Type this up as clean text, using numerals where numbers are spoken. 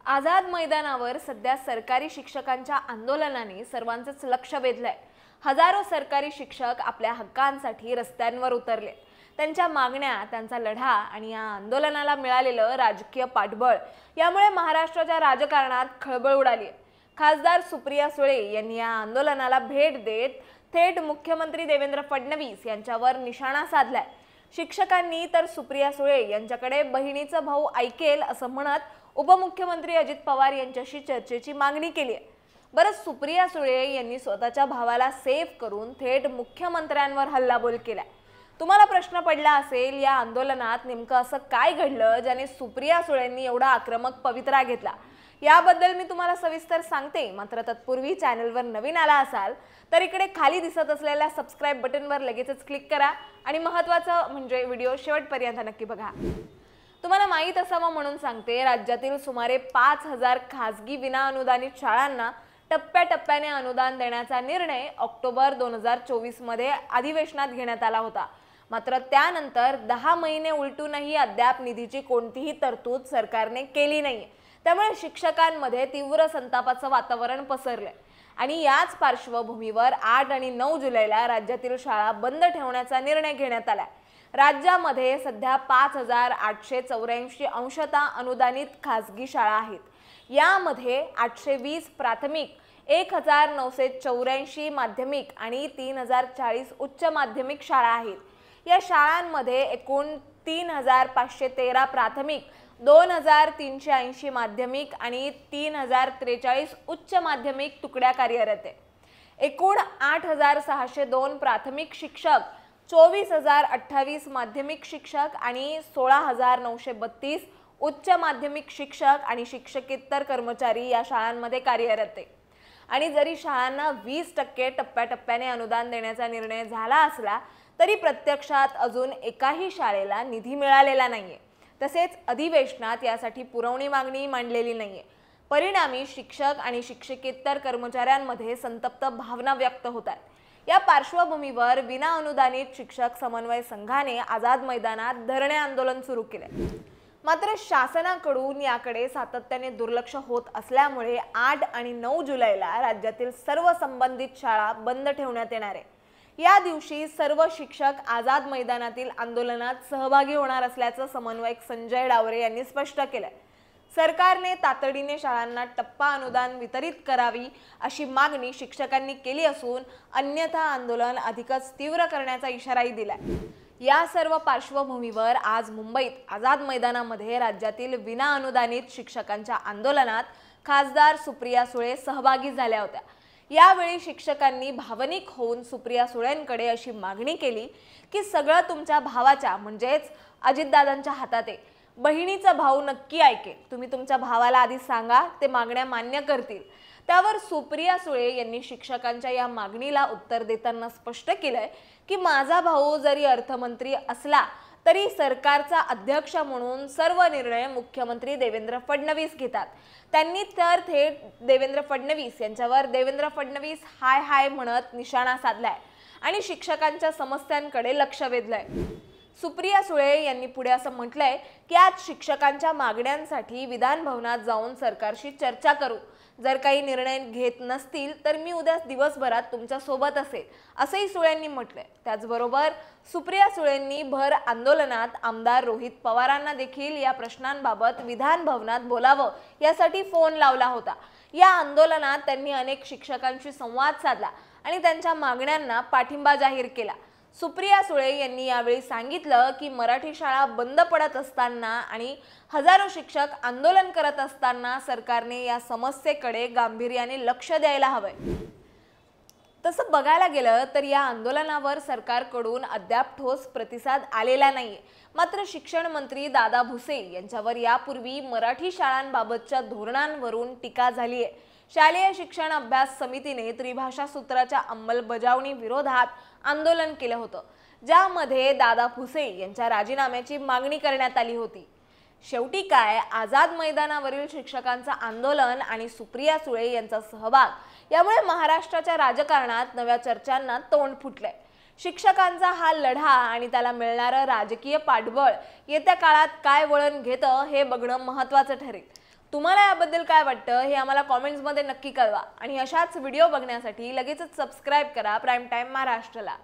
आझाद मैदानावर सध्या सरकारी शिक्षकांच्या आंदोलनाने सर्वांचंच लक्ष वेधलंय। हजारो सरकारी शिक्षक आपल्या हक्कांसाठी रस्त्यांवर उतरले। त्यांच्या मागण्या, त्यांचा लढा आणि या आंदोलनाला मिळालेलं राजकीय पाठबळ यामुळे महाराष्ट्राच्या राजकारणात खळबळ उडाली। खासदार सुप्रिया सुळे यांनी या आंदोलनाला भेट देत थेट मुख्यमंत्री देवेंद्र फडणवीस यांच्यावर निशाणा साधलाय। शिक्षकांनी तर सुप्रिया सुळे यांच्याकडे बहिणीचा भाऊ ऐकेल असं म्हणत उपमुख्यमंत्री अजित पवार यांच्याशी चर्चेची मागणी केली आहे। बरं, सुप्रिया सुळे यांनी स्वतःच्या भावाला सेफ करून थेट मुख्यमंत्र्यांवर हल्लाबोल केलाय। तुम्हाला प्रश्न पडला असेल, या आंदोलनात नेमकं असं काय घडलं ज्याने सुप्रिया सुळेंनी एवढा आक्रमक पवित्रा घेतला? याबद्दल मी तुम्हाला सविस्तर सांगते। मात्र तत्पूर्वी चॅनलवर नवीन आला असाल तर इकडे खाली दिसत असलेल्या सबस्क्राइब बटनवर लगेचच क्लिक करा आणि महत्त्वाचं म्हणजे व्हिडिओ शेवटपर्यंत नक्की बघा। तुम्हाला माहित असावं म्हणून सांगते, राज्यातील सुमारे 5000 खासगी विनाअनुदानित शाळांना टप्प्याटप्प्याने अनुदान देण्याचा निर्णय ऑक्टोबर 2024 मध्ये अधिवेशनात घेण्यात आला होता। मात्र त्यानंतर 10 महिने उलटूनही अद्याप निधीची कोणतीही तरतूद सरकारने केली नाही। त्यामुळे शिक्षकांमध्ये तीव्र संतापाचं वातावरण पसरलंय आणि याच पार्श्वभूमीवर 8 आणि 9 जुलैला राज्यातील शाळा बंद ठेवण्याचा निर्णय घेण्यात आला। राज्यामध्ये सध्या 5884 अंशतः अनुदानित खासगी शाळा आहेत। यामध्ये 820 प्राथमिक, 1984 माध्यमिक आणि 3040 उच्च माध्यमिक शाळा आहेत। या शाळांमध्ये एकूण 3513 प्राथमिक, 2380 माध्यमिक आणि 3043 उच्च माध्यमिक तुकड्या कार्यरत आहेत। एकूण 8602 प्राथमिक शिक्षक, 24028 माध्यमिक शिक्षक आणि 16932 उच्च माध्यमिक शिक्षक आणि शिक्षकेतर कर्मचारी या शाळांमध्ये कार्यरत आहेत। आणि जरी शाळांना 20% टप्प्याटप्प्याने अनुदान देण्याचा निर्णय झाला असला तरी प्रत्यक्षात अजून एकाही शाळेला निधी मिळालेला नाहीये। तसेच अधिवेशनात यासाठी पुरवणी मागणी मांडलेली नाहीये। परिणामी शिक्षक आणि शिक्षकेतर कर्मचाऱ्यांमध्ये संतप्त भावना व्यक्त होतात। या पार्श्वभूमीवर विनाअनुदानित शिक्षक समन्वय संघाने आझाद मैदानात धरणे आंदोलन सुरू केले। मात्र शासनाकडून याकडे सातत्याने दुर्लक्ष होत असल्यामुळे 8 आणि 9 जुलैला राज्यातील सर्व संबंधित शाळा बंद ठेवण्यात येणार आहे। या दिवशी सर्व शिक्षक आझाद मैदानातील आंदोलनात सहभागी होणार असल्याचं समन्वयक संजय डावरे यांनी स्पष्ट केलंय। सरकारने तातडीने शाळांना टप्पा अनुदान वितरित करावी अशी मागणी शिक्षकांनी केली असून अन्यथा आंदोलन अधिकच तीव्र करण्याचा इशाराही दिलाय। या सर्व पार्श्वभूमीवर आज मुंबईत आझाद मैदानामध्ये राज्यातील विनाअनुदानित शिक्षकांच्या आंदोलनात खासदार सुप्रिया सुळे सहभागी झाल्या होत्या। यावेळी शिक्षकांनी भावनिक होऊन सुप्रिया सुळेंकडे अशी मागणी केली की सगळं तुमच्या भावाच्या म्हणजेच अजितदादांच्या हातात आहे। बहिणीचा भाऊ नक्की ऐकेल, तुम्ही तुमच्या भावाला आधी सांगा, ते मागण्या मान्य करतील। त्यावर सुप्रिया सुळे यांनी शिक्षकांच्या या मागणीला उत्तर देताना स्पष्ट केलंय की माझा भाऊ जरी अर्थमंत्री असला तरी सरकारचा अध्यक्ष म्हणून सर्व निर्णय मुख्यमंत्री देवेंद्र फडणवीस घेतात। त्यांनी तर थेट देवेंद्र फडणवीस यांच्यावर देवेंद्र फडणवीस हाय हाय म्हणत निशाणा साधलाय आणि शिक्षकांच्या समस्यांकडे लक्ष वेधलंय। सुप्रिया सुळे यांनी पुढे असं म्हटलंय की आज शिक्षकांच्या मागण्यांसाठी विधान भवनात जाऊन सरकारशी चर्चा करू। जर काही निर्णय घेत नसतील तर मी उद्या दिवसभरात तुमच्या सोबत असेल, असंही सुळेंनी म्हटलंय। त्याचबरोबर सुप्रिया सुळेंनी भर आंदोलनात आमदार रोहित पवारांना देखील या प्रश्नांबाबत विधान भवनात बोलावं यासाठी फोन लावला होता। या आंदोलनात त्यांनी अनेक शिक्षकांशी संवाद साधला आणि त्यांच्या मागण्यांना पाठिंबा जाहीर केला। सुप्रिया सुळे यांनी यावेळी सांगितलं की मराठी शाळा बंद पडत असताना आणि हजारो शिक्षक आंदोलन करत असताना सरकारने या समस्येकडे गांभीर्याने लक्ष द्यायला हवंय। तसं बघायला गेलं तर या आंदोलनावर सरकारकडून अद्याप ठोस प्रतिसाद आलेला नाहीये। मात्र शिक्षण मंत्री दादा भुसे यांच्यावर यापूर्वी मराठी शाळांबाबतच्या धोरणांवरून टीका झाली आहे। शालेय शिक्षण अभ्यास समितीने त्रिभाषा सूत्राच्या अंमलबजावणी विरोधात आंदोलन केलं होतं, ज्यामध्ये दादा भुसे यांच्या राजीनाम्याची मागणी करण्यात आली होती। शेवटी काय, आझाद मैदानावरील शिक्षकांचं आंदोलन आणि सुप्रिया सुळे यांचा सहभाग यामुळे महाराष्ट्राच्या राजकारणात नव्या चर्चांना तोंड फुटलंय। शिक्षकांचा हा लढा आणि त्याला मिळणारं राजकीय पाठबळ येत्या काळात काय वळण घेतं हे बघणं महत्त्वाचं ठरेल। तुम्हाला याबद्दल काय वाटतं हे आम्हाला कॉमेंट्समध्ये नक्की कळवा आणि अशाच व्हिडिओ बघण्यासाठी लगेचच सबस्क्राईब करा प्राईम टाईम महाराष्ट्रला.